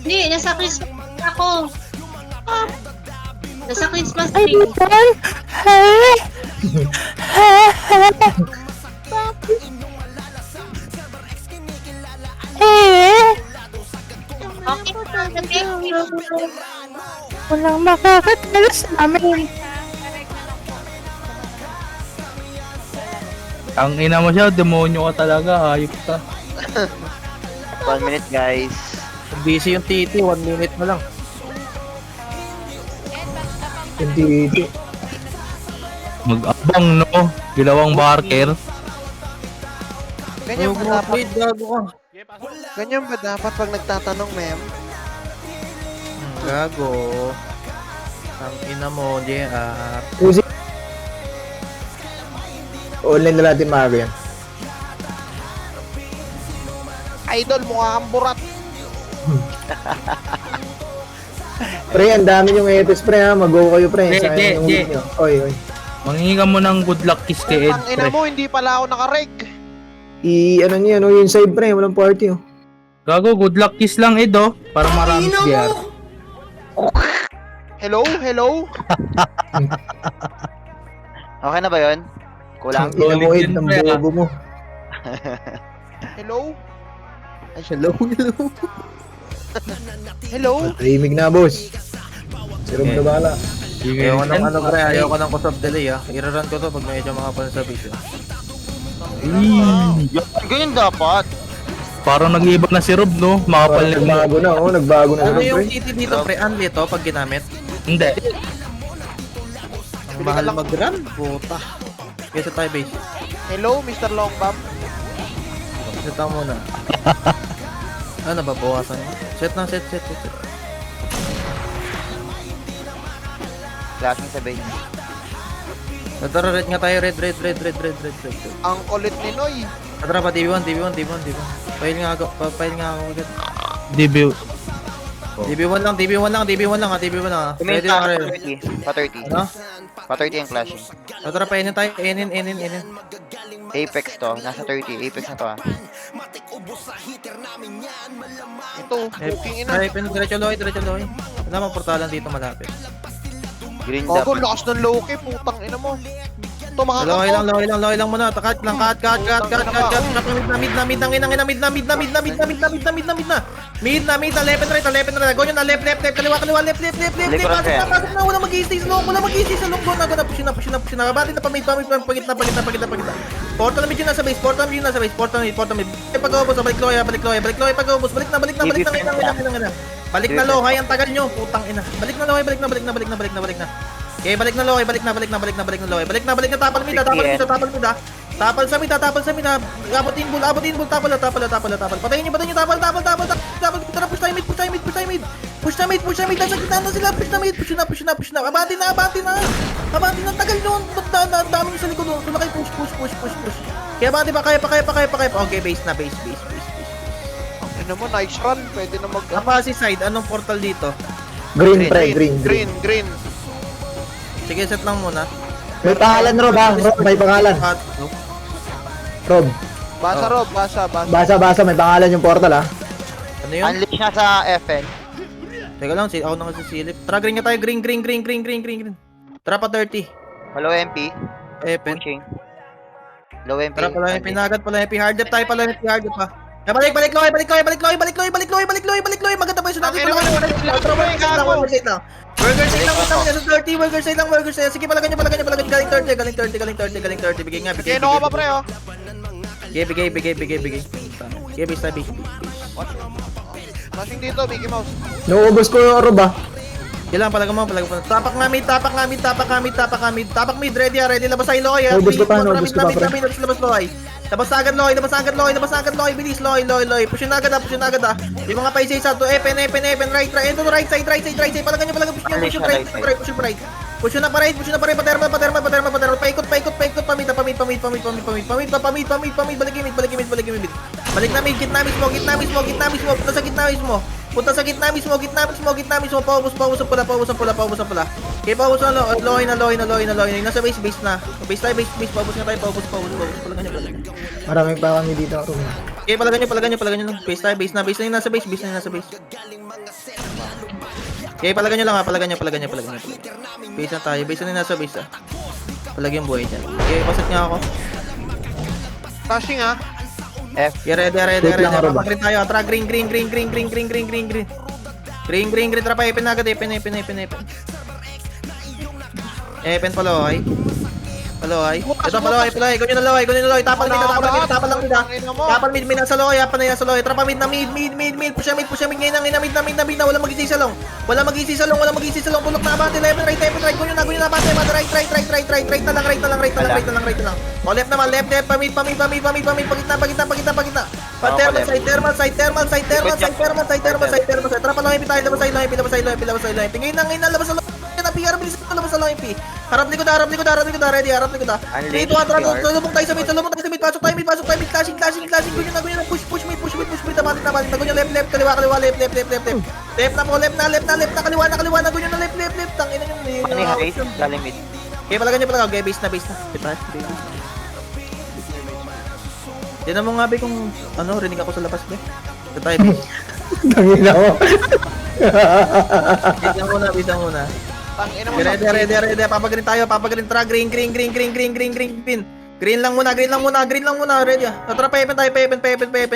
Hindi, nasa Christmas ako. Ah, nasa Christmas Ay, tree. Paul! Hey! Hey! Okay, thank you. Walang makakatalo sa amin. Ang ina mo siya, demonyo ka talaga, hayop ka. 1 minute guys. Busy yung titi, 1 minute na lang. Hindi. Mag-abang, no? Ginawang barker. Ganyan ba dapat? Wait, gago ka. Ganyan ba dapat pag nagtatanong, ma'am? Gago. Ang ina mo, JR. Uzi. Online na natin maaga yan. Idol, mukha kang burat. Pre, ang dami yung etos, pre, ha? Mag-go kayo, pre. Di, Sayang di, yung di. ulit nyo. Oy. Manghingi ka mo ng good luck kiss kay Ed, Ang ina pre. mo, hindi pala ako nakareg. Ano niya, no? Yung side, pre. Walang party, oh. Gago, good luck kiss lang, Ed, oh. Para marami GR. Hello? Hello? Okay na ba yun? Ang Kulang? ina mo, Solid Ed, yun, ng pre, ah. bobo mo. Hello? Ay, hello. Hello? Tahimik na, boss. Si Rob na bala. Sige, Ayoko ng Ed. ano pre, ayoko ng kusap delay ah. Irarun ko to pag medyo mga pan sa video. Ganyan dapat. Parang nag-iiba na si Rob, no? Makapal Parang na nagbago na, oh. Nagbago na si Ano Rob, yung pre. titi dito pre, unli to pag ginamit? Hindi. Ang mahal mag-run, puta. Kesa tayo base. Hello, Mr. Longbam. Set lang muna. Ano ba, bawasan mo? Set na, set. Klaseng sabay. Tara, red nga tayo, red. Ang kulit ni Noy. Tara pa, TV1. File nga ako agad. DB. TV1 lang ha. Pwede Kumenta na ka rin. pa 30. Ano? Pa 30 ang flashing. Tara pa, enin tayo. Enin. Apex to. Nasa 30. Apex na to ah. Ito. Booking ina. Ay, diretso loy. Wala mang portalan dito malapit. Green dapat. Lakas ng low-key. Putang ina mo. Ito makakapot. Loy lang muna. Cut. Mid na. Left and right. Go nyo na, left. Kaliwa. Left. Likuran ka yan. Pasok na. Wala mag-i-stay sa loob. Go na. Push na. Kabati na pamit. Pagitna. Portal mid yun nasa base. Portal mid. Pag-ubos. Balik Loy. Pag-ubos. Balik na. Balik na Loy. Ang tagal nyo. Putang ina. Balik na Loy. Balik na. Okay, balik na Loy. Balik na. Tapal mid. Tapal sa mid. Abot in bull. Tapal. Patayin nyo. Tapal. Tara, push tayo mid. Push na mid. Nasa gitna na sila. Push na. Abati na. Tagal nun. Ba't dami nyo sa likod nun? Tulakay, push. Kaya abati ba? Kaya pa. Okay, base na. Ano mo, nice run. Pwede na mag... Kapasi side, anong portal dito? Green, pre. Green. Sige, set lang muna. May pangalan, Rob, ha? Rob, may pangalan. Rob, Basa, Rob. Basa. basa. May pangalan yung portal, ha? Ano yun? Unleash na sa FN. Teka lang, ako nakasasilip. Tara, green nga tayo. Green. Tara pa 30. Hello, MP. Pen. Pushing. Low MP. Tara pala, MP nagat pala, MP hard up tayo pala, MP hard up pa. Balik, Loy. Maganda pa yung sunati pala. Burger side lang sa 30, burger side. Sige, pala ganyan. Galing 30. Bigay nga, bigay. Keno ka pa, pre, oh. Bigay. Sige, base. Flashing dito, Mickey Mouse. Nauubos ko yung Rob, ha? Kailangan palaga mo. Tapak mid, ready, labas tayo, Loy. Naubos ko pa, pre. Labas, Loy. Labas agad, Loy. Bilis, Loy. Push na agad, Yung mga paisa-isa to, Epen, right. Ito to right side. Palaga, push yung right. Push na pa right, paterma. Paikot, pamid. Balik mid. Balik na mid, gitna mismo. Punta sa gitna mismo. Paubos ang pula. Okay, paubos na, Loy na. Nasa base na. Base tayo, paubos nga tayo, paubos. Pala ganyan. Maraming pa kami dito, Rob. Okay, palagan nyo lang. Base tayo, base na yung nasa base. Okay, palagan nyo lang ha, palagan nyo. Base na tayo, base na yung nasa base ha. Palagyan buhay dyan. Okay, pasit nga ako. Flashing ah. Okay, ready. Papag rin tayo. Tara, green. Green, tara pa, ipin na agad, ipin. Ipin paloy. Ito paloy. Ganyan na loy. Tapal lang mid. Tapal mid nasa loy. Tara pa mid na mid. Push mid. Ngayon na mid na. Wala mag-isisa long. Tulok na abante. Left, right. Ganyan na abante. Right na lang. O left naman. Left. Pamid. Pagitna. Side thermal. Tara pa lang tayo. Labas tayo. Ngayon na labas sa loy. PR bilis ito labas sa lang MP. Harap likod. Ready. 3, 2, 1, salubong tayo sa mid. Pasok tayo mid. Clashing. Ganyan na. Push mid. Tabalik. Ganyan left. Kaliwa. Left na po. Left na. Kaliwa na. Ganyan na left. Tangina nyo. Ano yung race? Galing mid. Okay, palagan nyo. Okay, base na. Tinan mo nga be kung rinig ako sa labas be. Ito tayo be. Tangina mo. Base muna. Tangina mo. Ready. Papagrin tayo. Tara, green. Green lang muna. Ready. Tara, pepen tayo.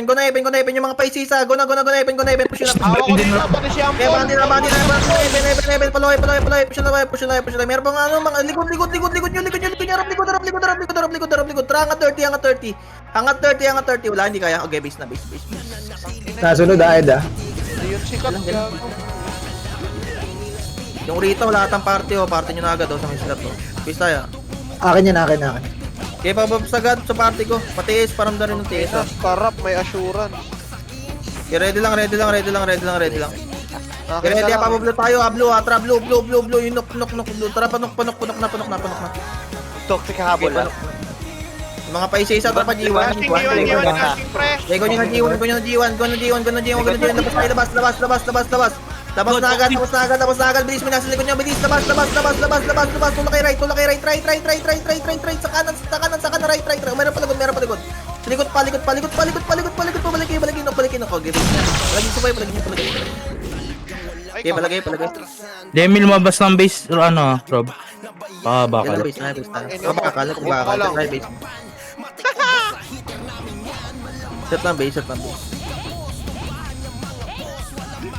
Go na, Epen. Yung mga paisisa. Go na, Epen. Push na. Hawak ko din na. Pati siya ang Okay, bandi na. Epen. Paloy. Push na. Meron pang mga likod nyo. Harap likod. Tara, Angat 30. Wala, hindi kaya. Okay, base na. Nasunod Ed. Ayun, sikat. Yung Rito, wala atang party nyo na agad sa may slot Base tayo. Akin yan. Okay, pababsagad sa party ko. Patiis, paramdam rin ng tiis Sarap, may assurance. Okay, ready lang. Okay, ready, pabablo tayo. Blue. Yung knock. Blue. Tara, panok na. Toxic habol ah. Yung mga paisa-isa, tara pa G1. Flashing fresh. Okay, go nyo na G1. Labas na agad. Bilis mo nasa likod nyo. Bilis. Labas. Tulak kay right. Right. Sa kanan. Right. Meron pa likod. Likod pa. Balikin ako. Okay, palagin subay. Okay, palagay. Demi lumabas ng base, Rob. Bakal. Base na. Bakal. Try base. Set lang base.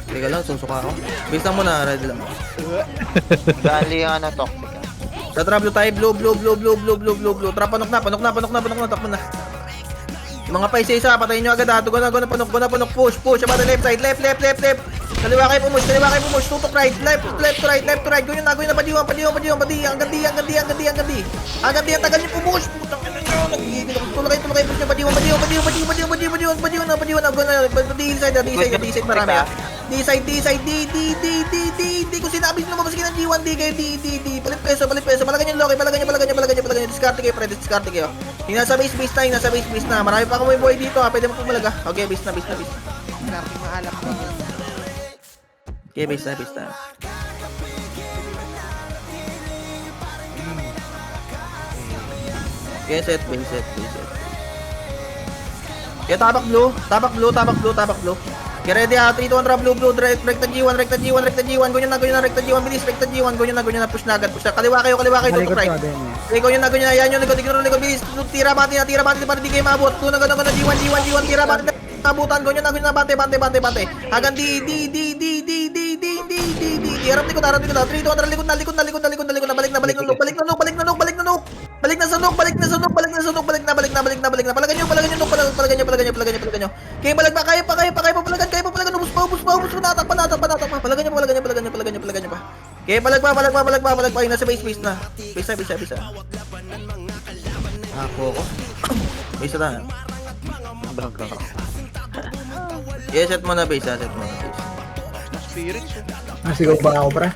Teka lang, susuka ako. Base lang muna, ready lang. Dali yung toxic ah. Sa trap tayo, blue. Tara, panok na. Takbo na. Yung mga paisa-isa, patayin nyo agad ha. Go na, panok. Push. Abata left side. Left. Kaliwa kayo pumush. Tutok right. Left to right. Ganyan na. Padiwan. Agad di. Tagal nyo pumush. Putang ina nyo. Nagigil ako. Tulakay. Push nyo. Padiwan. Di side marami ha. D side. D. Kung sinabi nyo lumabas kayo ng G1, D kayo. D. Palit peso. Palagan nyo, Loki. Discarte kayo. Yung nasa base na. Marami pa akong buhay dito ha. Pwede mo pumalaga. Okay, base na. Okay, base na. Okay, set. Okay, tabak blue. Okay, ready ha. 3, 2, 1, blue. Rekta G1. Ganyan na. Rekta G1. Bilis. Rekta G1. Ganyan na. Push na agad. Kaliwa kayo. Tutok right. Okay, ganyan na. Yan yung likod. Bilis. Tira bati para di kayo maabot. Tuna G1. Tira bati. Abutan. Ganyan na. Bante. Hagan di. Harap likod. 3, 2, 1, likod na. Balik na. Balik na. Palagan nyo. Okay, balag pa. Kaya pa palagan. Ubus mo. Natakpan. Palagan nyo pa. Okay, balag pa. Yung nasa base na. Base. Ako. Base na. Okay, set mo na base. Spirits. Sigaw ba ako, pre?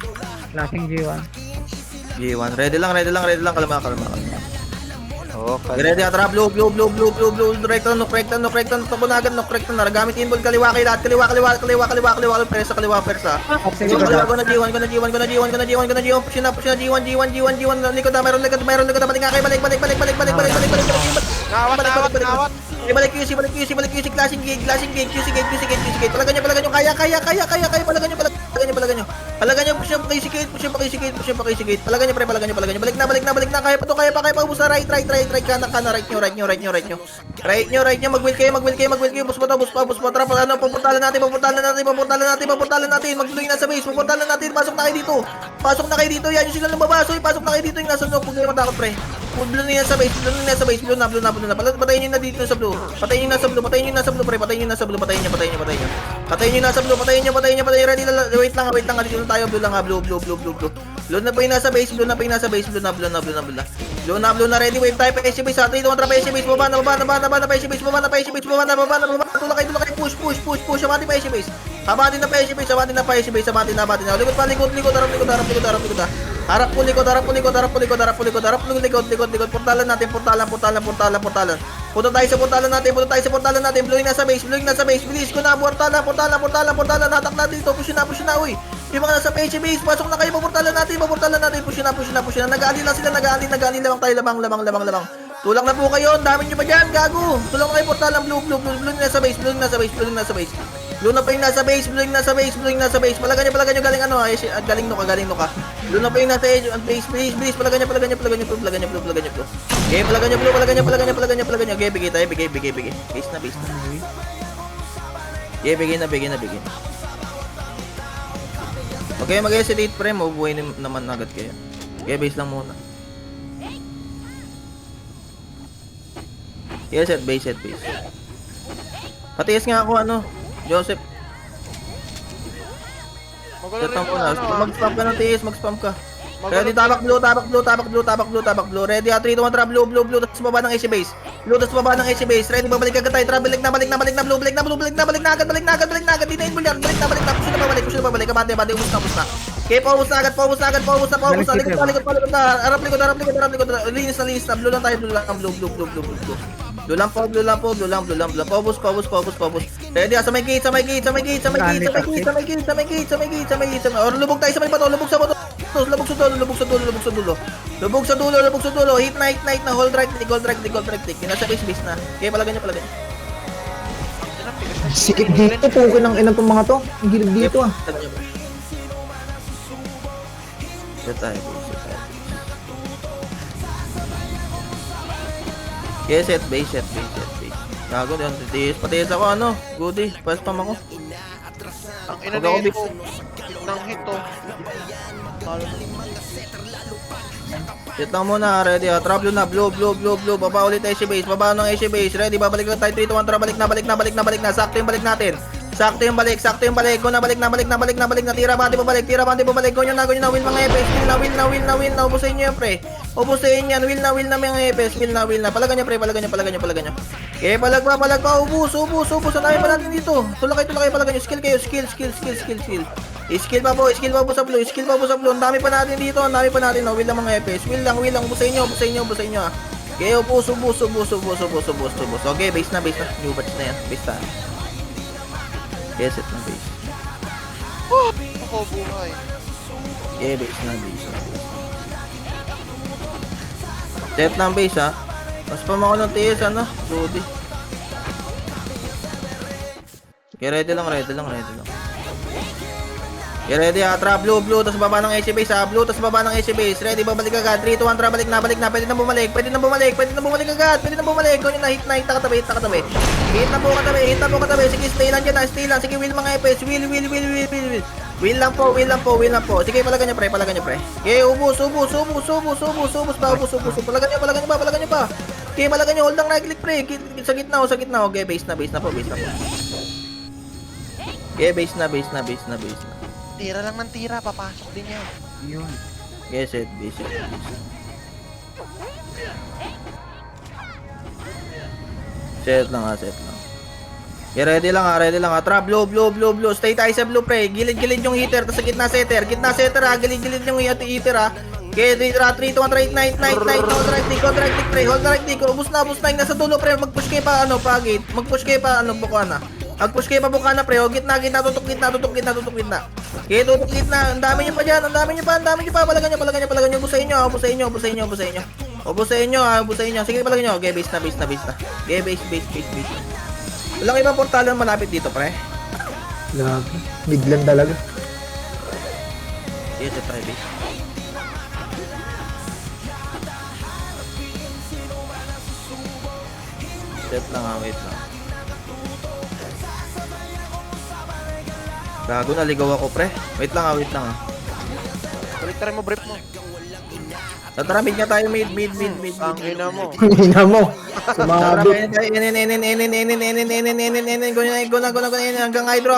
G1. Ready lang. Kalma. Okay. Ready, atara, blue. Rekta, takbo na agad, rekta na. Gamit inboard, kaliwa kayo lahat. Kaliwa, persa. Kaliwa na G1. Push na G1. Likod na, meron likod. Balik nga kayo, balik. Nawat. Balik QC, Clashing Gate, QC Gate. Palagan nyo, kaya. Palagan nyo. Push up, QC Gate. Palagan nyo, pre, balik na. Kaya pa, ubus na, right, kanan, right nyo. Right nyo, mag-will kayo, bus pa, trap, ano, pupuntalan natin, mag-tuloy na sa base, pupuntalan natin, pasok na kayo dito, yan yung sila lumabaso, pasok na kayo dito, yung nasa noob, huwag kayo matakot, pre. Blue na yan sa base, blue na. Patayin nyo na dito sa blue. Patayin nyo na sa blue, pre. Patayin nyo. Ready na, wait lang, dito tayo, blue lang ha, blue. Blue na pa yung nasa base, blue na. Blue na, ready, wave tayo pa AC base, 3, 2, 1, pa AC base, baba na, pa AC base, tulak kayo, push, abati pa AC base. Abati na pa AC base, likod, harap po likod, portalan natin. Punta tayo sa portalan natin, blowing na sa base, bilis ko na, portalan, hatak natin dito, push na, uy. Yung mga nasa PC base, pasok na kayo, paportalan natin, push na. Nag-aali lang sila, lamang tayo, lamang. Tulak na po kayo, ang dami nyo pa dyan, gago. Tulak na kayo, portalan, blue na sa base. Blue na pa yung nasa base, palagan nyo, galing ano, galing no ka. Blue na pa yung nasa base, bilis, palagan nyo, Okay, palagan nyo, okay, bigay tayo, base na. Okay, bigay na. Okay, mag-hesitate, pre, mabubuhay naman agad kayo. Okay, base lang muna. Yes, set base. Patiis nga ako, ano, Joseph. Set lang muna. Mag-spam ka ng tiis, mag-spam ka. Ready, tabak blue. Ready, 3, 2, 1, trap, blue. Tapos baba ng AC base. Ready, babalik agad tayo. Trap, balik na, blue. Balik na agad. Dinain mo yan. Balik na. Push na babalik. Abante, ubus na. Okay, paubos na agad. Likod na. Harap likod. Linis na. Blue lang tayo, blue. Paubos. Ready, sa may gate. Or lubog tayo sa may bato, lubog sa dulo. Hit na, hold right click. Nasa base na. Okay, palagan nyo. Sikip dito, pukin ng inang tong mga to. Ang gilid dito ah. Set tayo. Okay, set base. Gago, yun, patiis ako, ano, goody, pa-spam ako. Ang ina na yun po. Nang hit to. Set lang muna, ready, trap blue na, blue, baba ulit AC base, ready, babalik na tayo, 3, 2, 1, balik na, sakto yung balik natin. Go na, balik na, tira bante pabalik, go nyo na, will mga EPS, will na, ubusin nyo yan, pre. Will na mga EPS, will na, palagan nyo, pre, palagan nyo. Okay, palag pa, ubus, ang dami pa natin dito. Tulak kayo, palagan nyo, skill. Skill pa po sa blue, ang dami pa natin dito, no, will na mga EPS, will lang, ubusin nyo, ah. Okay, ubus. Okay, base na, new batch na yan, base na. Okay, set ng base. Ako buhay. Okay, base na. Set ng base, ha. Mas pamako ng TS, ano? Rudy. Okay, ready lang. Okay, ready, ha. Trap, blue, tapos baba ng AC base, ha. Blue, tapos baba ng AC base. Ready, babalik agad. 3, 2, 1, trap, balik na. Pwede na bumalik agad. Kung yun na, hit na katabi. Hit na po katabi. Sige, stay lang dyan. Sige, will mga EPS. Will lang po. Sige, palagan nyo, pre. Okay, ubus. Palagan nyo pa. Okay, palagan nyo. Hold lang, right click, pre. Sa gitna. Okay, base na po. Okay, base na. Tira lang ng tira, papasok din yan. Yun. Okay, set base. Set lang. Okay, ready lang. Trap, blue. Stay tayo sa blue, pre. Gilid yung hitter, tapos sa gitna setter, ha. Gilid yung hitter, ha. Okay, 3, 2, 1, right, night, hold right click, pre. Hold right click, ubus na, nasa dulo, pre. Mag-push kayo pa, gate. Mag-push kayo pa, bukana. Mag-push kayo pa, bukana, pre. O, gitna, tutok gitna. Okay, tutok gitna. Ang dami nyo pa dyan, Palagan nyo. Busayin nyo. Ubos sa inyo ha, ubos sa inyo. Sige, palagay nyo. Okay, base na. Okay, base. Walang ibang portalo na malapit dito, pre. Grabe. Midland talaga. Yes, ito tayo, base. Set lang ha, wait lang. Gago, naligaw ako, pre. Wait lang ha. Balik tayo mo, brief mo. Tara, mid nga tayo, mid. Ang ina mo. Hina mo. Tara, Sumabit. go na, hanggang hydro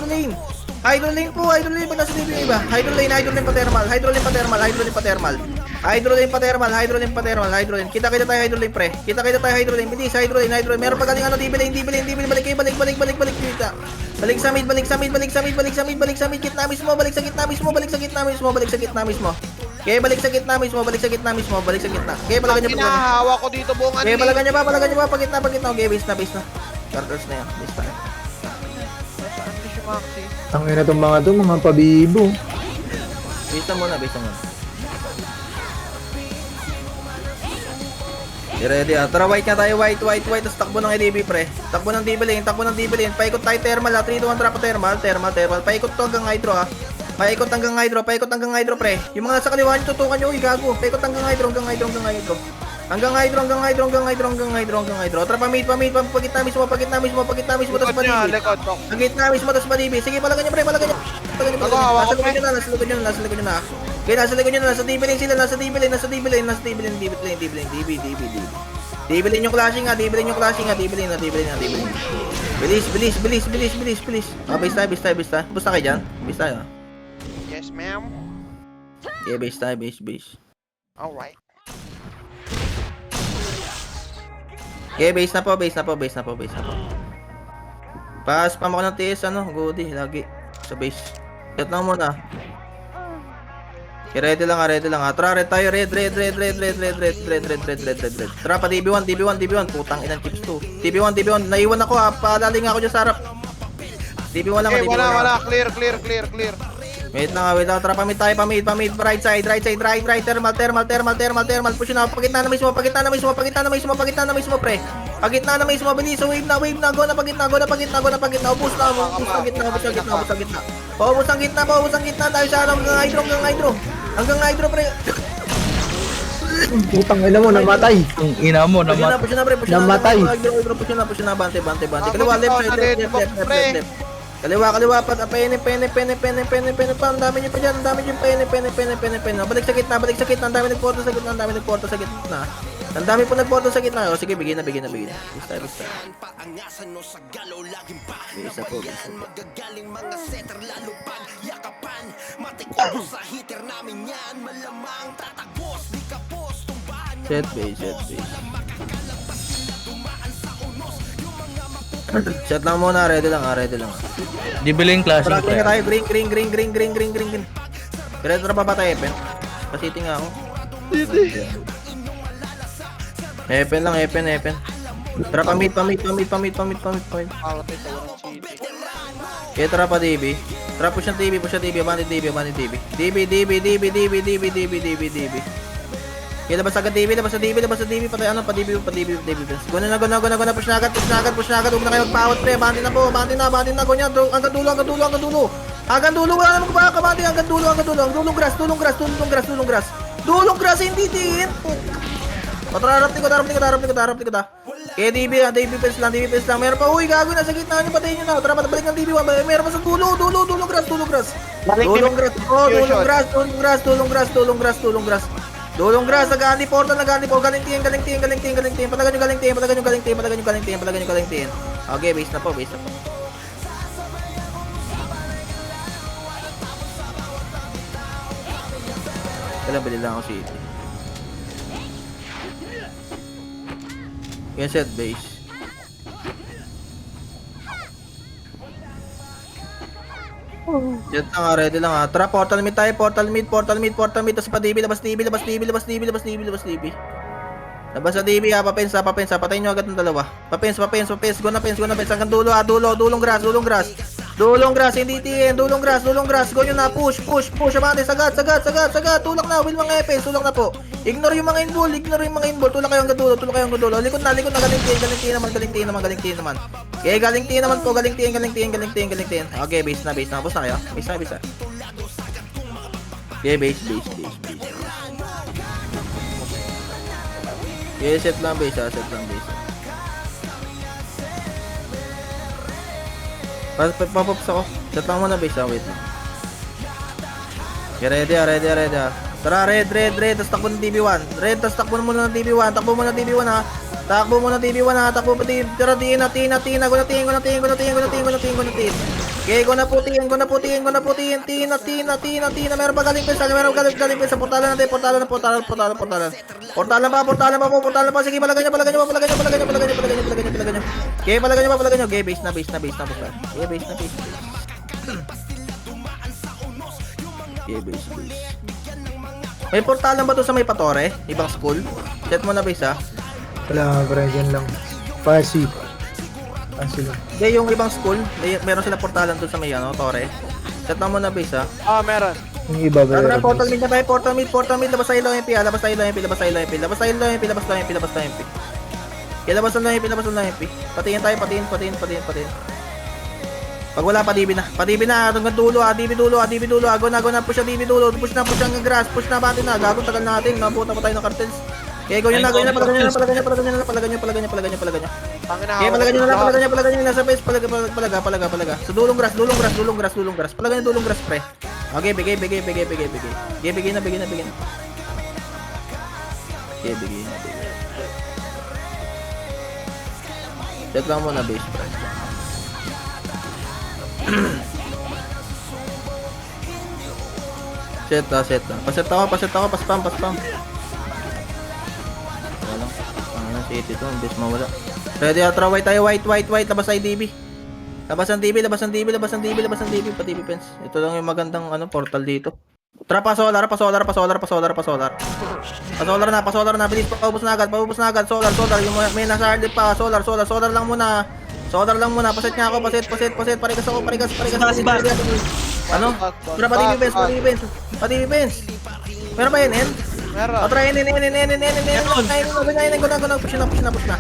lane. Hydro lane po, pag nasa DB iba. Hydro lane pa thermal. Hydro lane pa thermal. Kita tayo hydro lane, pre. Kita tayo hydro lane. Bilis, hydro lane. Meron pa galing ano, DB lane. Balik kita. Balik sa mid. Gitna mismo. Balik sa gitna mismo. Okay, balik sa gitna. Okay, palagan Ang nyo pa. kinahawa ko dito buong Okay, anli. palagan nyo pa. Pagitna. Okay, base na. Turtles na yan. Base na. Anli si Maxi. Tangina tong mga to, mga pabibo. Base na muna. Ready ah. Tara, white nga tayo. White. Tapos takbo ng EDB, pre. Takbo ng DB lane. Paikot tayo thermal ha. 3, 2, 1, trap thermal. Paikot to hanggang hydro ha. Paikot hanggang hydro, pre. Yung mga nasa kaliwa nyo, tutukan nyo. Uy, gago. Paikot hanggang hydro. Hanggang hydro. Tara, pamit. Pagitna mismo. Tapos Likod niya, pa-DB. likod ko. Pagitna mismo, tapos pa-DB. Sige, palagan nyo, pre. Nagawa ko, pre. Nasa likod nyo na. Okay, nasa likod nyo na. Nasa DB lane sila. DB lane. DB lane yung clashing ha. DB lane. Bilis. Ah, base tayo. Basta kayo dyan. Base tayo. Yes, ma'am. Yeah, base tayo. Alright. Okay, base na po. Spam ako ng TS, Goody, lagi. Sa base. Shot lang muna. Okay, ready lang. Tara, red tayo. Red. Tara, pa DB1. Putang inang chips to. DB1. Naiwan ako ha. Palaling ako dyan sa harap. DB1 lang. Okay, DB1 lang. wala. Clear. Wait lang. Tara, pamit tayo. Right side. Thermal. Push na. Pagitna na mismo, pre. Pagitna na mismo. Bilis. Wave na. Go na pagitna. Ubus na. Paubos ang gitna. Tayo sa hanggang hydro, pre. Putang ina mo, namatay. Ang ina mo Push naman. na, pre. Namatay. Push na. Bante. Kaliwa, left. Kaliwa pa. Pene. Pa, ang dami nyo pa dyan. Pene. Balik sa gitna. Ang dami nagporto sa gitna. Ang dami po nagporto sa gitna. O sige, bigyan na. Basta. Bisa po. Set base. Set lang muna, ready lang. Dibiling classic. Tara, green tayo, green. Pero tara pa tayo, Epen. Pasiti nga ako. Epen lang. Tara, pamit. Palatay sa walang city. Kaya tara pa, DB. Tara, push ng DB. Abandon DB. DB. Kaya labas agad DB. Patay ano, pa DB. Go na. Push na agad. Huwag na kayo magpawat, pre. Abandon na. Go niya. Hanggang dulo. Wala naman pa kabandi. Hanggang dulo. Dulong grass. Dulong grass, hindi din. Patrarap ko ta. Kaya DB fence lang. Meron pa, uy, gago na sa gitna nyo, patayin nyo na. Tara, balik ng DB1. Meron pa sa dulo, dulong grass. Dulong grass. Nag-anti portal. Galing tiin. Patagan nyo galing tiin. Okay, base na po. Bili lang ako city. Kaya set base. Jet lang ready lang ha. Tara, portal mid tayo. Portal mid. Tapos pa DB. Labas DB. Labas sa DB ha. Papensa. Patayin nyo agad ng dalawa. Papensa. Go na. Hanggang dulo ha. Dulong grass. Dulong grass, hindi TN. Dulong grass. Go nyo na. Push. Abante, sagad. Tulak na. Will mga epes. Tulak na po. Ignore yung mga inball. Tulak kayo hanggang dulo. Likod na. Galing TN naman. Okay, galing TN naman po. Galing TN. Okay, base na. Tapos na kayo. Base na. Okay, base. Okay, set lang base. Papops ako. Set lang muna base, wait lang. Okay, ready. Tara, red. Tapos takbo ng TB1. Takbo muna ng TB1 ha. Takbo tira, tiin na. Go na tiin. Okay, go na po tiin. Tiin na. Meron pa galing pa sa portalan natin. Portalan pa. Sige, palagan nyo. Okay, palagan nyo. Okay, base na. Okay, base na. Okay, base. May portalan ba to sa may Patore? Ibang school? Set mo na base ha. Wala, bro, dyan lang. Pasi. Lang. Hindi, yung ibang school, meron sila portalan doon sa may Tore. Set na mo na base ha. Meron. Yung iba, bro. Portal mid na tayo, portal mid. Labas tayo lang MP. Labas lang MP. Patingin tayo. Pag wala, pa-DB na. Hanggang dulo, DB dulo. Go na, push na DB dulo. Push na ang grass. Push na, bati na. Gago, tagal natin. Nabuta pa tayo ng cartels. Okay, go nyo na. Palagan nyo. Okay, palagan nyo. Nasa base, palaga. So, dulong grass. Palagan nyo dulong grass, pre. Okay, bigay. Okay, bigay na. Okay, bigay na. Set lang muna base, pre. Set na. Paset ako. Paspam. Wala lang. Ang city to. Ang base mawala. Ready, ultra white tayo. White. Labas tayo DB. Labas ang DB. Pa-DB fence. Ito lang yung magandang portal dito. Tara, pa-solar na. Bilis, paubos na agad. Solar. Yung may nasa hard pa. Solar lang muna. Paset nga ako. Paset. Parigas ako. Ano? Tara, pa-DB fence. Meron ba yun, N? Meron. O, try N. Push na.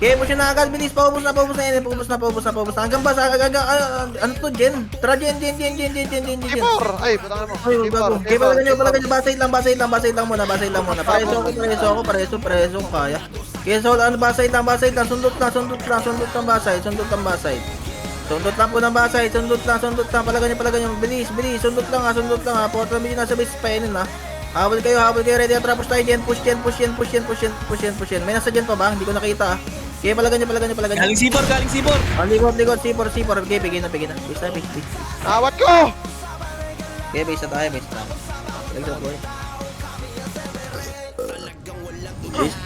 Okay, push na agad. Bilis, paubos na. Hanggang ba? Ano to, Jen? Tara, Jen. Ay, putang mo. Ay, bago. Okay, palagan nyo. Basay lang muna. Pareso ko kaya. Okay, so, basay lang. Sundot ng basay. Sundot lang po ng basay. Palagan nyo. Bilis. Sundot lang ha. Portal medyo nasa base pa yun ha. Habol kayo. Ready at push tayo, Jen. Push. May nasa Jen pa ba? Hindi ko nakita ha. Okay, palagan nyo. Galing sipor. Likod. C4. Okay, bigay na. Base. Awat ko! Okay, base na tayo. Base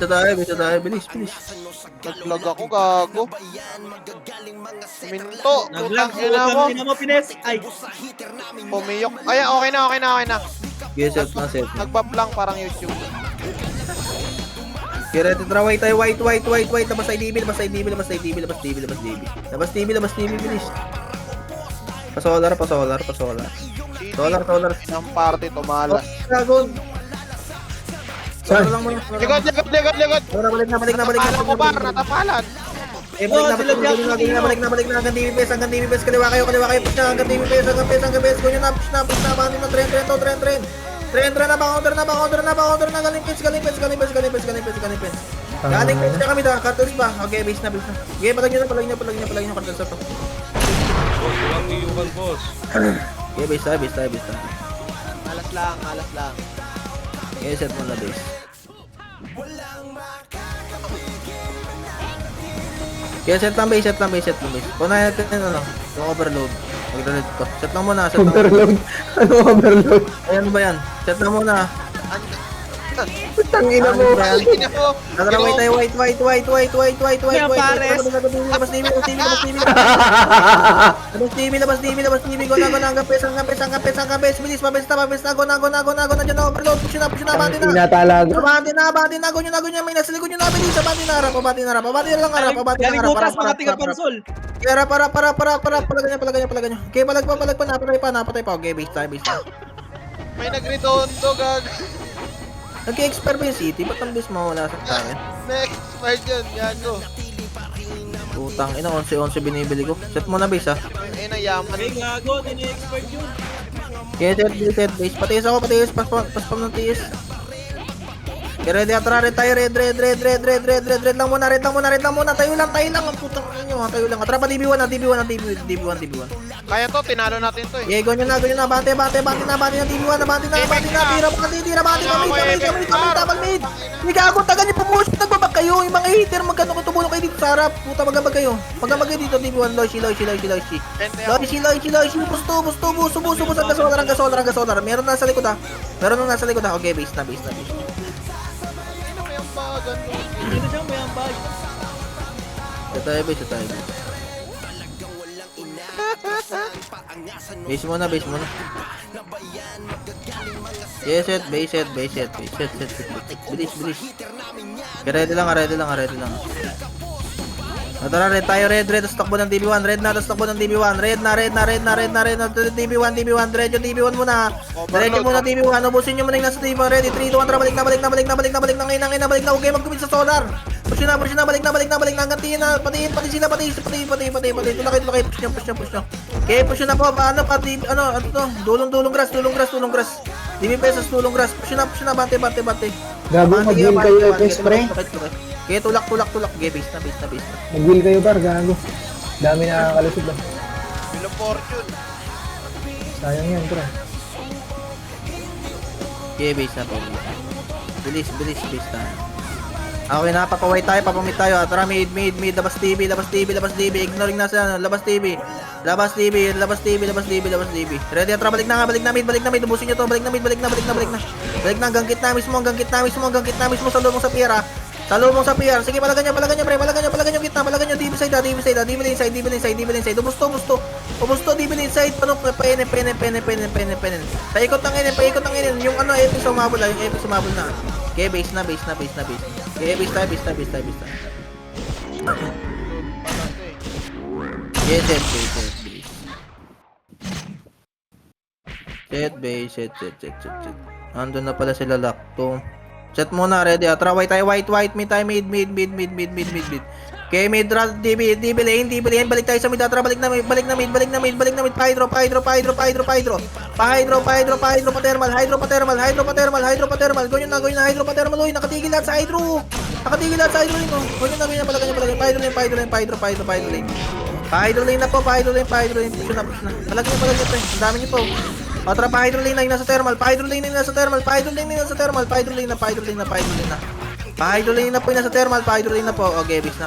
na tayo. Bilis. Naglag ako, gago. Minto. Putang ina mo. Pumiyok. Ay, okay na. Okay, set na. Nagbablank parang YouTube. Okay, ready, tara, white tayo. White. Labas tayo DB. Bilis. Pasolar. Solar. Ng party, tumalas. Dragon. Saan? Solar lang mo. Likod. Tara, balik na. Akala ko bar, natapalan. Balik na. Hanggang DB base. Kaliwa kayo. Push na hanggang DB base. Hanggang base. Go nyo na. Push na. Bangin na. Trend na. Counter na. Galing pins. Galing pins na kami da. Cartels pa. Okay, base na. Okay, palagyan nyo. Cartels na to. Walang iyukan, boss. Okay, base tayo. Malas lang. Okay, set mo na base. Okay, set lang base. Punahin natin yung overload. Mag-reload ko. Set lang muna. Overload? Ano overload? Ayan ba yan? Set na muna. Tangina mo. Ina mo. Tara, white tayo, white. Labas TV. Labas TV. Go na. Ang kapes. Bilis, mabes na. Go na. Nandiyan na, overload. Push na, abante na. Tinatalaga. Abante na. Go nyo. May nasa likod nyo na, bilis. Abante na harap. Galing butas mga tiga pansol. Para. Palagan nyo. Okay, palag pa. Napatay pa. Okay, base tayo. May nag-redondo, gag. Nag-expert ba yung city? Ba't ang base mo wala sa tayo? Na-expired yun, gago. Putang ina, 11 binibili ko. Set mo na base ha. Ay, nayaman. Ay, gago, tini-expert yun. Okay, set base. Patiis ako. Paspam ng tiis. Okay, ready, atara, red tayo. Red lang muna. Tayo lang. Ang putang ina nyo ha. Tayo lang. Atara pa DB1 na. DB1. Kaya to, tinalo natin to eh. Okay, go nyo na. Bante na DB1. Tira, bante kami. Tapal mid. Hindi ka ako, taga nyo pupush. Nagbabag kayo. Yung mga hater, magkano ko tumulong kayo dito sa harap. Puta, magabag kayo. Magabag kayo dito, DB1. Loishi. Busto. Ang gasolar. Meron na nasa likod ha. Okay, base na. Sino may ang bagan mo? Dito siya, may ambag. Sa tayo, base. Base mo na. Yes, set. Bilis. Okay, ready lang. Tara, red tayo, red. Tapos takbo ng DB1. Red na. Red na. DB1. Diretso DB1 muna. DB1. Ubusin nyo muna yung nasa DB1. Ready, 3, 2, 1, tara, balik na. Okay, mag-commit sa solar. Push na. Balik na. Hanggang tiin na. Patiin sila. Tulakay. Push nyo. Okay, push na po. Ano to? Dulong grass. DB pesos, dulong grass. Push na. Bante. Gago, mag-wheel kayo, FS, pre. Okay, tulak. Okay, base na. Mag-wheel kayo, par. Gago. Dami na nakakalusot lang. Bill of Fortune. Sayang yan, pre. Okay, base na po. Bilis na. Okay, napapaway tayo, papamit tayo. Tara, mid. Labas TV. Ignoring na sa labas TV. Ready, tara, balik na mid. Ubusin nyo to, balik na. Balik na, hanggang gitna mismo. Sa lubong sa pier ha. Sige, palagan nyo, pre. Palagan nyo gitna. DB side. DB inside. Ubusto, DB inside. Paano, pene. Paikot ng inin. Yung epic sumabol na. Okay, base na. Okay, base tayo. Okay, set base. Andun na pala sila Lakto. Set muna, ready. Atra, white. Mid tayo, mid. Okay, mid, DB lane. Balik tayo sa mid. Atra, balik na mid. Hydro, patermal. Ganyan na, hydro patermal. Uy, nakatigil lahat sa hydro. Ganyan na, palagan niya. Hydro lane. Hydro lane na po. Push na. Palagan niya, pre. Ang dami niyo po. Atra, hydro lane na yung nasa thermal. Hydro lane na. Pa-hydro lane na po yung nasa thermal. Pa-hydro lane na po. Okay, base na.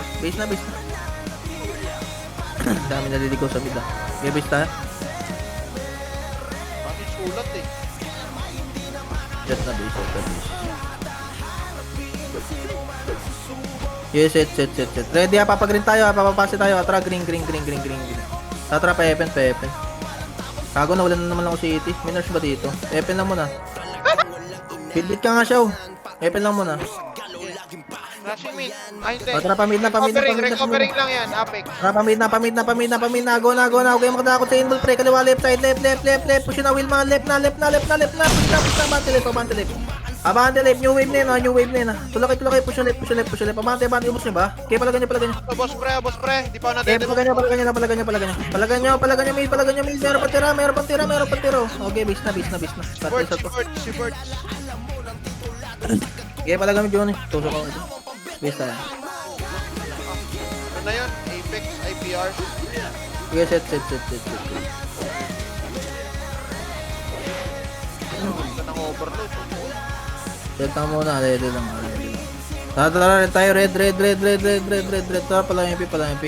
Dami naliligaw sa bida. Okay, base na. Bakit sulat eh? Set na base. Yes, set. Ready ha, papagreen tayo ha. Papapase tayo. Atra, green. Atra, pa-epen. Kago na, wala na naman lang ako si E.T. May nurse ba dito? Epen lang muna. Bit ka nga siya. Epen lang muna. Rushing mid. Ay, hindi. Tara, pamid na. Recovering lang yan, Apex. Tara, pamid na. Go na. Huwag kayong makadakot sa inball, pre. Kaliwa, left side, left. Push na, Wilma. Left na. Push na. Abante left. New wave na yun. Tulakay. Push na left. Abante. Ubus nyo ba? Okay, palagan nyo. Boss pre. Di pa ako Okay, natin. palagan nyo, mid. Meron pang tira. Okay, base na. Support. Okay, palagan mo, Johnny. Tusok ako ito. Base tayo. Ano na yun? Apex, IPR. Okay, set. Ito ng overload. Set lang muna, ready lang. Tara, tayo, red. Tara, pala MP. Pala MP.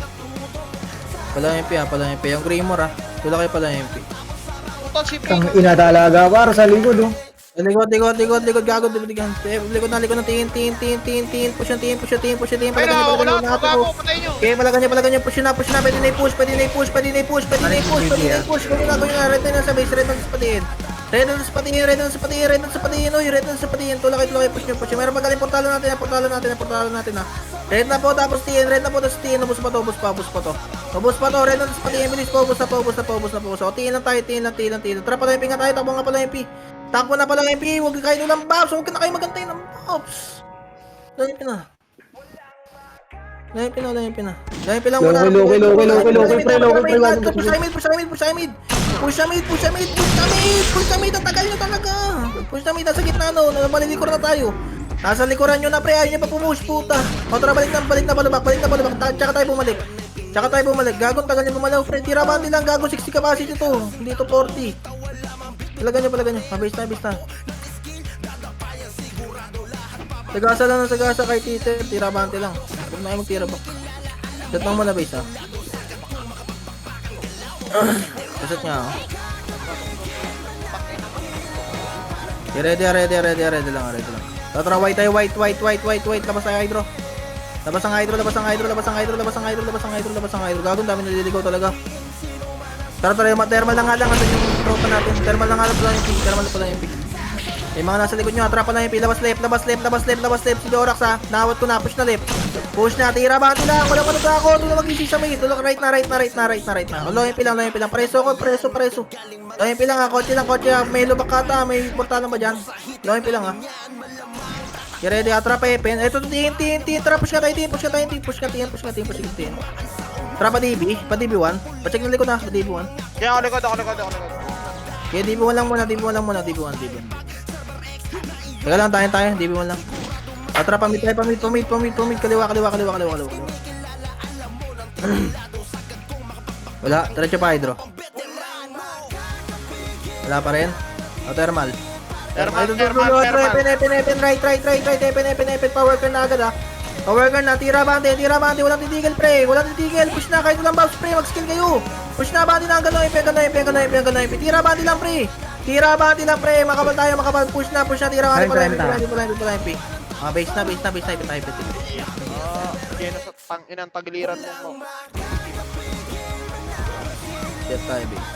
Yung Grimor ha. Tula kayo pala MP. Putang si Tang ina talaga, par. Sa likod, oh. Likod, gago, dibidigan. Likod na, tingin. Push yan, Ayun palagan na, wala niyo, ako, gago, patay nyo. Okay, palagan niyo, push na, pwede na i-push. Ganyan na, red na sa base, red na sa patiin. Red na sa patiin, uy, red na sa patiin. Tulak, push nyo. Meron magaling, portalo natin ha. Red na po, tapos tiin, tapos tiin, ubos pa to, red na sa patiin, bilis po, ubos na. O, tiin lang tayo. Tara, pala yung pinga tayo, takbo nga pala yung P. Takbo na pala yung MP, huwag kayo ng Bobs, huwag na kayo magantay ng Bobs. Lahin pina muna. Push sa mid, ang tagal nyo talaga. Push sa mid, nasa gitna no, malilikur na tayo. Nasa likuran nyo na pre, ayaw nyo pa pumush, puta. O tara, balik na balubak, tsaka tayo bumalik. Gagong tagal nyo gumalaw, pre, tira bandi lang, gago 60 capacity to, hindi to 40. Palagan nyo. Base na. Sagasa kay Tite. Tira bante lang. Huwag na kayo magtira back. Set lang muna base ha. Reset nga ako. Ready lang. Tatra, white tayo. Labas tayo hydro. Labas ang hydro. Gagong dami naliligaw talaga. Tara, thermal na nga lang. Asan yung tropa natin? Thermal na nga lang pala yung pick. May mga nasa likod nyo. Atrapa lang yung pick. Labas left. Si Dorax ha. Nawat ko na. Push na left. Push na. Tira ba lang. Walang manod ako. Tulong mag-isi sa may. Tulong right na. Lo yung pilang. Preso. Lo yung pilang ha. Kotse lang. May lubak kata. May portalan ba dyan? Lo yung pilang ha. Ready. Atrapa Epen. Ito tiin. Tara, push ka tayo. Tara, pa DB1. Pa-check na likod na, pa DB1. Kaya ako likod. Kaya DB1 lang muna. DB1. Teka lang, tayo. DB1 lang. Tara, pamit. Kaliwa. Wala, diretso pa hydro. Wala pa rin. O, thermal. Epen, right. Epen, power turn na agad ha. Power gun na, tira bante, walang titigil pre, push na, kahit walang Bobs pre, mag-skill kayo. Push na bante lang, gano'n, tira bante lang pre, makapal tayo, push na, tira bante pala MP. Base na, tayo. Kaya nasa tanginang tagiliran mo. Set tayo, base.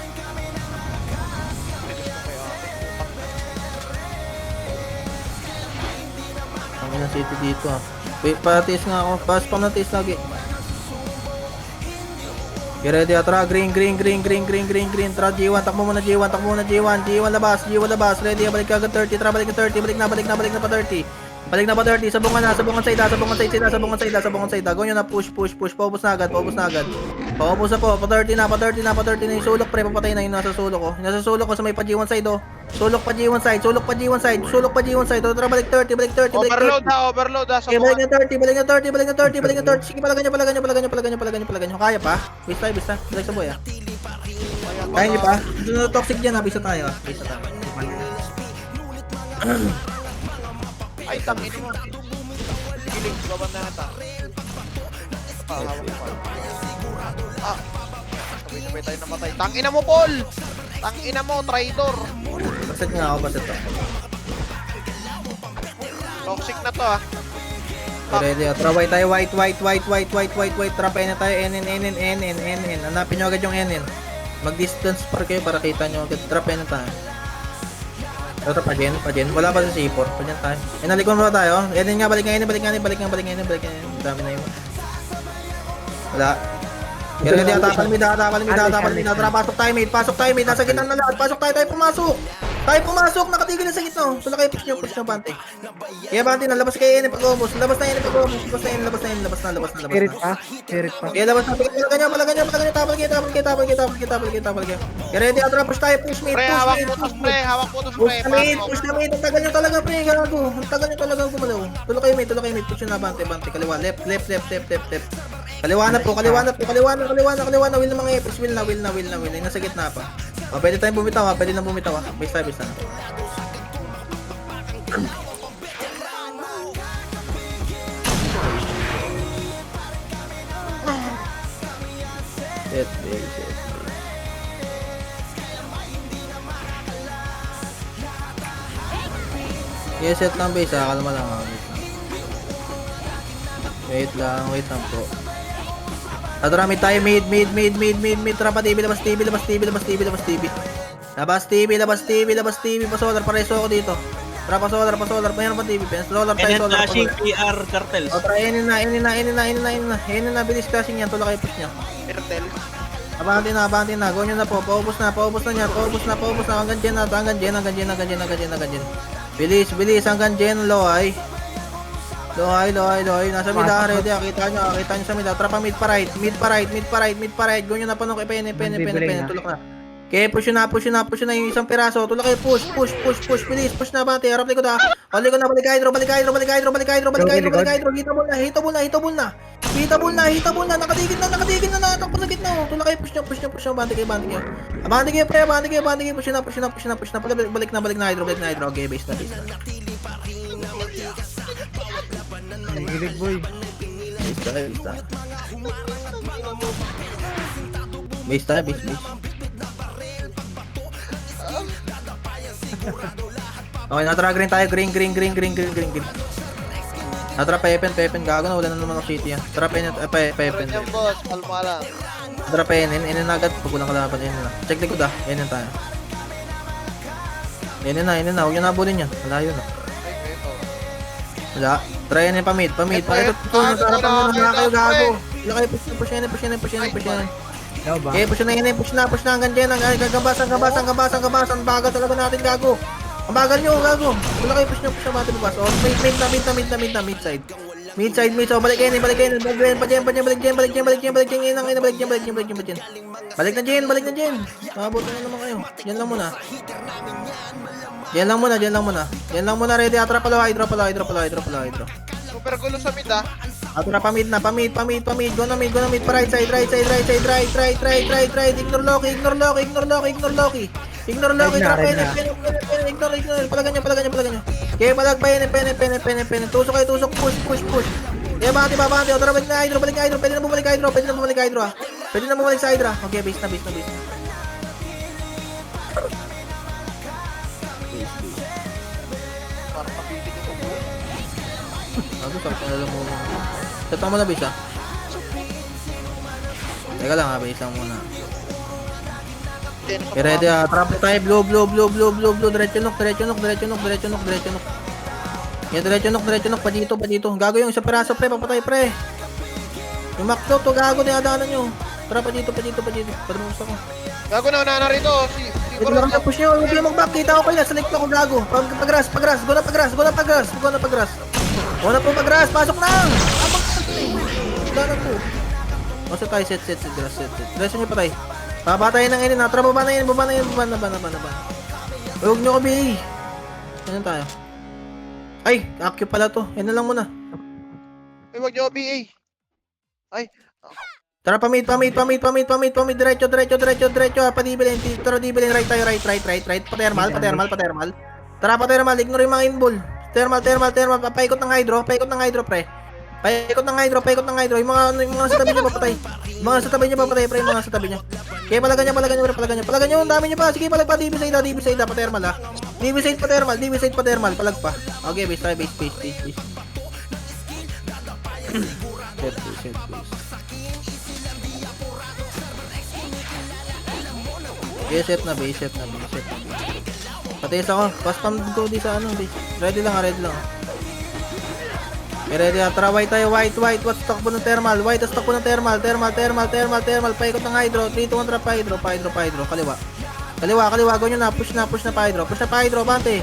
Ang inang city dito ah. Wait, pa-taste nga ako. Pa-spam na taste lagi. Get ready, atra. Green. Tara, G1. Takbo muna, G1. G1 labas. Ready, balik ka agad 30. Tara, balik na 30. Balik na pa 30. Sabungan side. Gawin nyo na push. Paubos na agad. Paubos na po. Pa 30 na. Yung sulok pre. Papatay na yung nasa sulok ko. Sa may pa G1 side oh. Sulok pa G1 side. Tara, balik 30. Overload ha. Okay, balik na 30. Sige, palagan nyo. Kaya pa? Bista. Balik sa boy ah. Kaya nyo pa? Doon na toxic dyan ha. Bisa tayo. Ay, tangin mo. Giling, gaban na nata. Hawak pa. Sabay tayo namatay. Tangina mo, Paul! Tangina mo, traitor! Baset nga ako. Toxic na to ah. Ready, tara, white tayo, white. Trap, na tayo, NN. Hanapin nyo agad yung NN. Mag-distance par kayo para kita nyo agad. Trap, na tayo. Tara, pa dyan. Wala pa sa C4. Pa dyan tayo. Inalikon mo tayo. NN nga, balik nga. Dami na yun. Wala. Pero hindi atapal mid. Tara, pasok tayo mid. Nasa gitna na lahat. Pasok tayo pumasok. Nakatigil na sa gitna. Tula kayo, push nyo, bante. Kaya bante na, labas kayo NN pag-ubos. Labas na. Spirit pa. Kaya labas na. Palagan nyo. Tapal kayo. Kaya ready, atra, push mid. Pre, hawak po to pre. Push na mid. Ang tagal nyo talaga, pre. Gago. Ang tagal nyo talaga gumalaw. Tula kayo mid. Push nyo na, bante. Kaliwa. Left. Kaliwa na. Will na mga epis. Will na. Nasa gitna pa. Pwede tayong bumitaw ha. Base tayo. Set base. Yes, set lang base ha. Kalma lang ha. Wait lang po. Tatarami tayo, mid. Trapa TV, labas TV. Pasolar, pareso ako dito. Trapa solar. Mayroon pa TV. Solar tayo, And solar. flashing PR cartels. O, try, enin na. Bilis flashing yan. Tulak kayo push niya. Airtel. Abante na. Go nyo na po. Paubos na niya. Paubos na. Hanggang Gen. Bilis. Hanggang Gen. Loay. Nasa mid ah. Ready ah. Kita nyo sa mid ah. Trapa mid pa right. Go nyo na pa nung kay Pene. Tulak na. Okay, push na yung isang piraso. Tulak kayo, push. Bilis, push na bante. Harap likod ah. Balik hydro. Hita ball na. Nakatigil na. Takbo sa gitna. Tulak kayo, push na. Bante kayo. Abante kayo, pre. Push na. Balik na hydro. Okay, base na. Nagigilig boy. Base tayo. Okay, natara green tayo. Green. Natara Pepen. Gago na, wala na naman ang city yan. Tara Pepen. Yan boss, kalma lang. Natara Pepen. Inin na agad. Pag walang kalaban, inin na. Check likod ah. Inin tayo. Inin na. Huwag nyo nabulin yan. Malayo na. Wala. Try yan yung pamid. Pakito natara pa muna na kayo, gago. Wala kayo, push yan. Okay, push na hanggang dyan. Gagabas. Ang bagal talaga natin, gago. Ang bagal nyo, gago. Wala kayo, push na mati bubas. Oh, mid side. So, balik kayo. Balik dyan. Balik na dyan. Mabot na naman kayo. Yan lang muna. Ready. Atra pala, hydro. Super gulo sa mid ah. Atra pamid. Go na mid. Pa right side. Right. Ignore Loki. Palagan nyo. Okay, palag pa yun. Pene. Tusok. Push. Okay, babante. O, tara, balik na hydro. Pwede na bumalik hydro ah. Pwede na bumalik sa hydro. Okay, base na. Para mapitin ito po. Sarap na lang muna. Tatang mo na base ah. Teka lang ha, base lang muna. Okay, ready ah. Trap tayo. Blue. Diretso nok. Yan, diretso nok. Pa dito. Gago yung isa peraso, pre. Papatay, pre. Yung makto to, gago. Dinadaanan nyo. Tara, pa dito. Patulungan ko. Gago na narito. Si Ito lang na push nyo. Huwag kayo mag-back. Kita ko kayo. Sa lake ko, gago. Pag-grass. Go na pag-grass. Pasok na. Wala na po. Masa tayo, set. Diretso nyo patay. Babatayin ng inin. Tara, baba na yun. Huwag nyo ko, B. Yan tayo. Ay, active pala to. Yan na lang muna. Ay, wag nyo BA. Ay, Tara, pamid. Diretso. Padibilin. Tara, dibilin. Right tayo. Right. Patermal. Tara, patermal. Ignore yung mga inball. Thermal. Paikot ng hydro, pre. Paikot ng hydro. Yung mga sa tabi nyo papatay. Pre. Okay, palagan nyo. Ang dami nyo pa. Sige, palag pa. DB side. Patermal ha. DB side patermal. Palag pa. Okay, base. Set. Okay, set na base. Patis ako. Pas pam go di sa ano, base. Ready lang. Okay, ready. Tara, white tayo. White. What's stock po ng thermal? Thermal. Paikot ng hydro. 3, 2, 1, trap hydro. Kaliwa. Go nyo na. Push na pa hydro. Abante.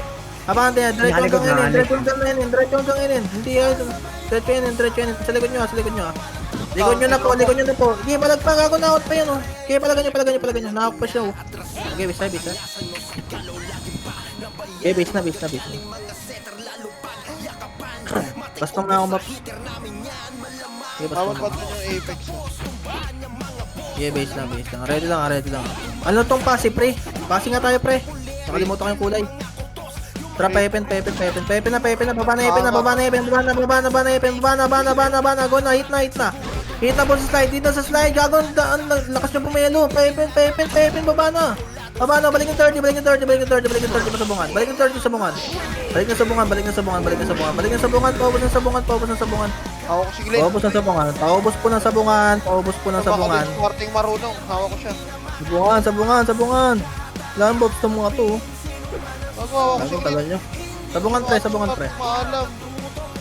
Diretso hanggang inin. Hindi diretso inin. Sa likod nyo ah. Likod nyo na po. Sige, palag pa. Gago na out pa yan oh. Okay, palagan nyo. Nakak pa siya oh. Okay, base. Okay, base na. Basta na ako map. Okay, tawag pa yung Apex. Okay, base lang. Ready lang. Ano tong passive, pre? Passing nga tayo, pre. Nakalimutan ko yung kulay. Tara, Pepen. Baba na Epen. Go na, hit na. Hit na po sa slide. Dito sa slide. Gago, lakas nyo pumelo. Pepen. Baba na. Abano, balik yung 30, balik yung 30, balik yung 30, balik yung 30 sa bungan. Balik yung 30 sa bungan. Balik na sa bungan, balik na sa bungan, balik na sa bungan. Balik na sa bungan, paubos ng sabungan, paubos ng sabungan. Hawak ko si Glenn. Paubos ng sabungan, paubos po ng sabungan, paubos po ng sabungan. Smarting marunong. Hawak ko siya. Sabungan, sabungan, sabungan. Lahan bobs ng mga to. Bago hawak ko si Ang Glenn. tagal nyo. Sabungan pre, sabungan pre. Maalam.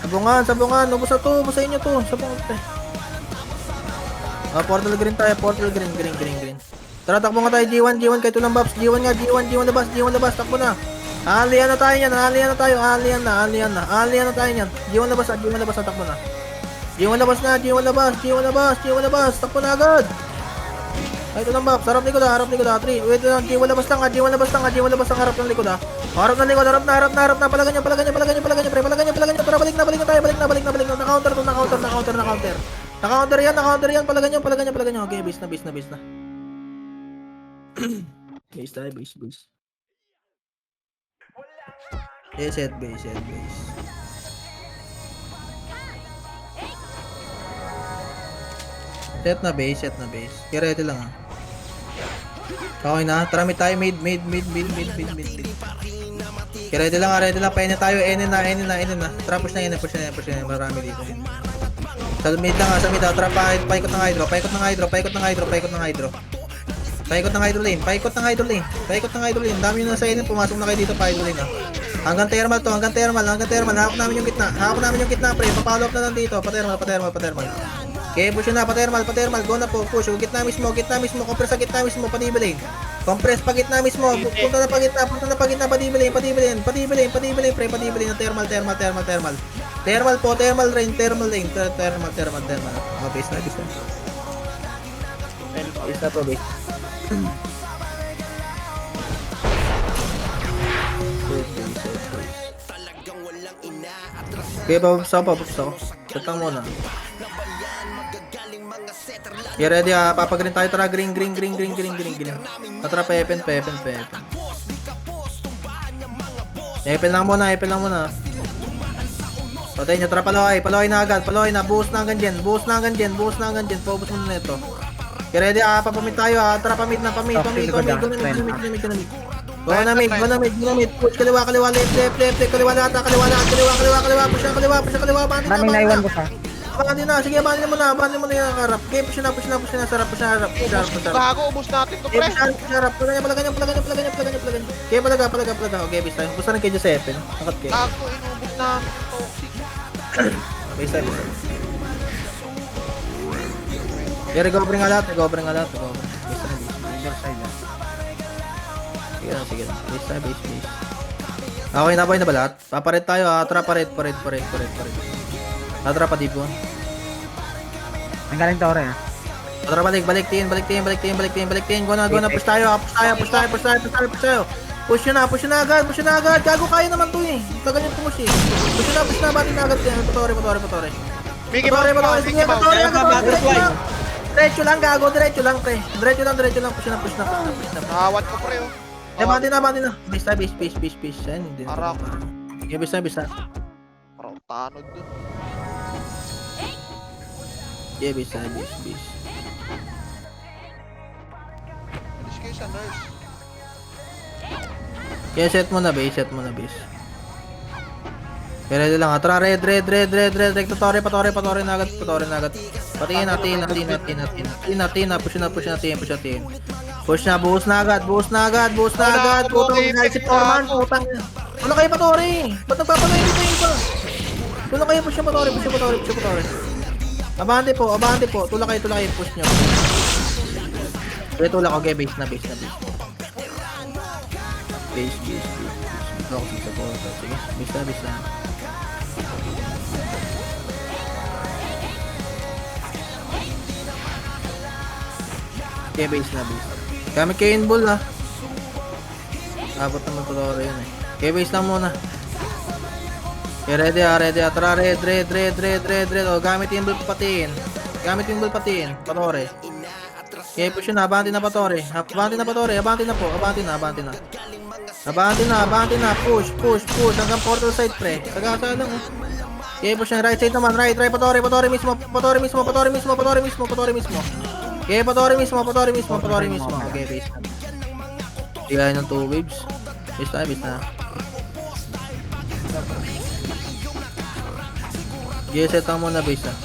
Sabungan, sabungan. Ubus na to, ubus sa inyo to. Sabungan pre. Portal green tayo, portal green, green, green, green. Tara, takbo nga tayo, G1, G1, kahit walang buffs. G1 nga, G1, G1 labas, G1 labas, takbo na. Aalian na tayo yan, aalian na tayo, aalian na tayo yan. G1 labas, G1 labas, takbo na. G1 labas na, G1 labas, G1 labas, G1 labas, takbo na agad. Kahit walang buffs, harap likod ha, 3. Wait lang, G1 labas lang ha, G1 labas lang ha, G1 labas lang, harap ng likod ha. Harap ng likod, harap na, palagan nyo, pre, palagan nyo, tara, balik na tayo, balik na, na-counter to, na-counter. Na-counter yan, palagan nyo. Okay, base na. Base tayo, base. Set base. Set na base. Kaya ready lang ha. Okay na, tara mid tayo, mid. Kaya ready lang, painin tayo, N na. Tara, push na, marami dito. Sa mid lang ha, tara, paikot ng hydro. Paikot ng hydro lane. Dami nyo na sa inyo, pumasok na kayo dito pa hydro lane ha. Hanggang thermal. Hawak namin yung gitna, pre. Pa-follow up na lang dito. Pa-thermal. Okay, push na, pa-thermal. Go na po, push. Gitna mismo. Compress sa gitna mismo, pa-DB lane. Compress pa gitna mismo. Punta na pa gitna, pa-DB lane, pre. Pa-DB lane na thermal. Thermal po, thermal lane. Thermal. Oh, base na. Base na to, base. Okay, papapos ako. Setang muna. Okay, ready ha. Papagreen tayo. Tara, green. Tara, pepen. Epel lang muna. Patay nyo. Tara, paloy na agad. Buhos na hanggang dyan. Paubos muna na ito. Okay, ready ha. Papamit tayo ha. Tara, pamit. Go na mid. Push kaliwa, left. Kaliwa, push na kaliwa. Maraming naiwan ko sa. Abandon na. Sige, abandon mo na yung harap. Okay, push na. Sarap. Gago, ubos natin to, pre. Sarap. Palagan nyo. Okay, palaga. Okay, base tayo. Basta ng kay Joseph. Nakat kayo. Gago, inubos natin. Toxic. Base tayo. Okay, recovery nga lahat. Base tayo. Sige na. Base. Okay na ba lahat? Paparet tayo ha. Tara, paret. Tara, padipon. Ang galing Tore ha. Tara, balik tiin. Go na. Push tayo. Push na agad. Gago, kaya naman to eh. Tagal yung push eh. Push na. Batin na agad yan. Patore. Mickey Mouse. Butterfly. Diretso lang, gago. Diretso lang, pre. Diretso lang. Push na. Nakawat ko, pre, oh. Bati na. Base. Yan, hindi na. Arak. Okay, base na. Parang tanod dun. Yeah, base. Alis kayo sa nurse. Kaya set mo na base. Kaya ready lang ha. Tara, red. Patore na agad. Patingin natin. Push natin. Push na, buhos na agad. Putang naisip Torman, putang. Wala kayo patore. Ba't nagpapalay dito yung iba? Tula kayo, push yung patore. Abante po. Tula kayo, push nyo. Okay, tula ko. Okay, base na. Base. Sige, base na. Okay, base na. Gamit kayo in ball ha. Abot naman patore yun eh. Okay, base lang muna. Okay, ready ha. Tara, red. O, gamit yung ball patiin. Patore. Okay, push yun na. Abante na patore. Abante na. Push. Hanggang portal side, pre. Tagasa lang oh. Okay, push na. Right side naman. Right. Patore mismo. Okay, patore mismo. Okay, base. Bigay ng 2 waves. Base na, base na. G-set ang muna base na.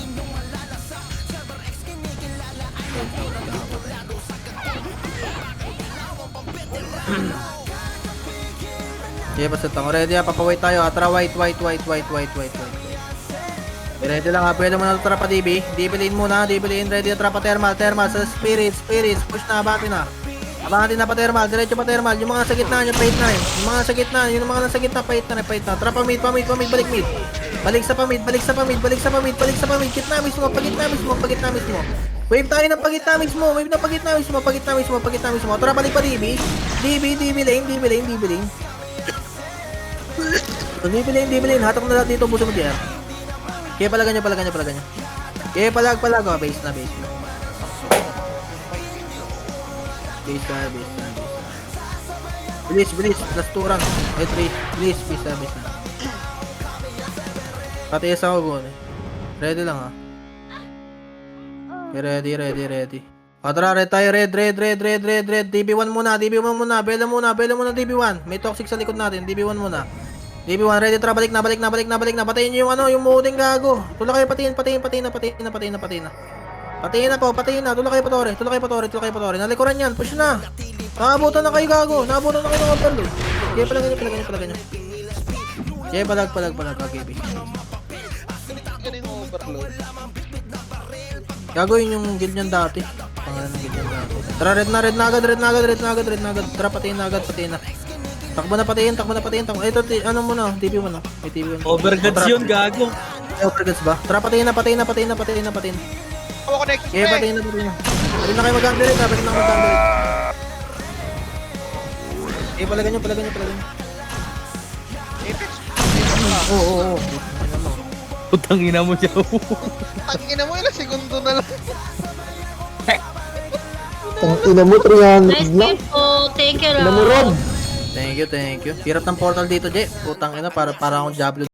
Sige, basta tango. Ready ha, papawait tayo. Atra, white. Ready lang ha, pwede mo na ito trapa DB. DB lane muna, DB lane. Ready na trapa thermal sa spirits. Push na, bati na. Abangan din na pa thermal, diretso pa thermal. Yung mga sa gitna, yung pahit na eh. Yung mga sa gitna, yung mga nasa gitna, pahit na. Trapa mid, balik mid. Balik sa pamid. Gitna mismo, pagitna mismo. Wave tayo ng pagitna mismo. Tara, balik pa DB lane. DB lane. Hatak na lahat dito, buso mo diyan. Kaya pala ganyan. Kaya palag. Oh, base na. Base na. Bilis. Last 2 round. Ay, 3. Bilis na. Patiis ako gano'n eh. Ready lang ha. Okay, ready. Tara, red tayo. Red. DB1 muna. Bela muna DB1. May toxic sa likod natin. DB1 muna. DB1, ready, tara, balik na. Patayin nyo yung mooding gago. Tula kayo, patiin na. Patiin na. Tula kayo pa tore. Nalikuran yan, push na. Nakabutan na kayo gago. Ng overload. Kaya pala ganyan. Kaya palag. Okay, babe. Ganun yung overload. Gago yun yung guild niyan dati. Pangalan ng guild niyan dati. Tara, red na agad. Tara, patiin na. Takbo na patiin. Ito, ano mo na, DB1 na. May DB1. Overguts yun, gago. Overguts ba? Tara, patiin na. Ako next. Okay, patiin na. Balik na kayo mag-underrate. Eh, pala ganyan. Apex. Oo. Putang ina mo siya. Tangina mo, ilang segundo na lang. Ang ina mo, 300 Nice lang. game po. Thank you, Ina mo, Rod. Rob. Thank you. Hirap ng portal dito, Je. Putang ina, para akong Diablo.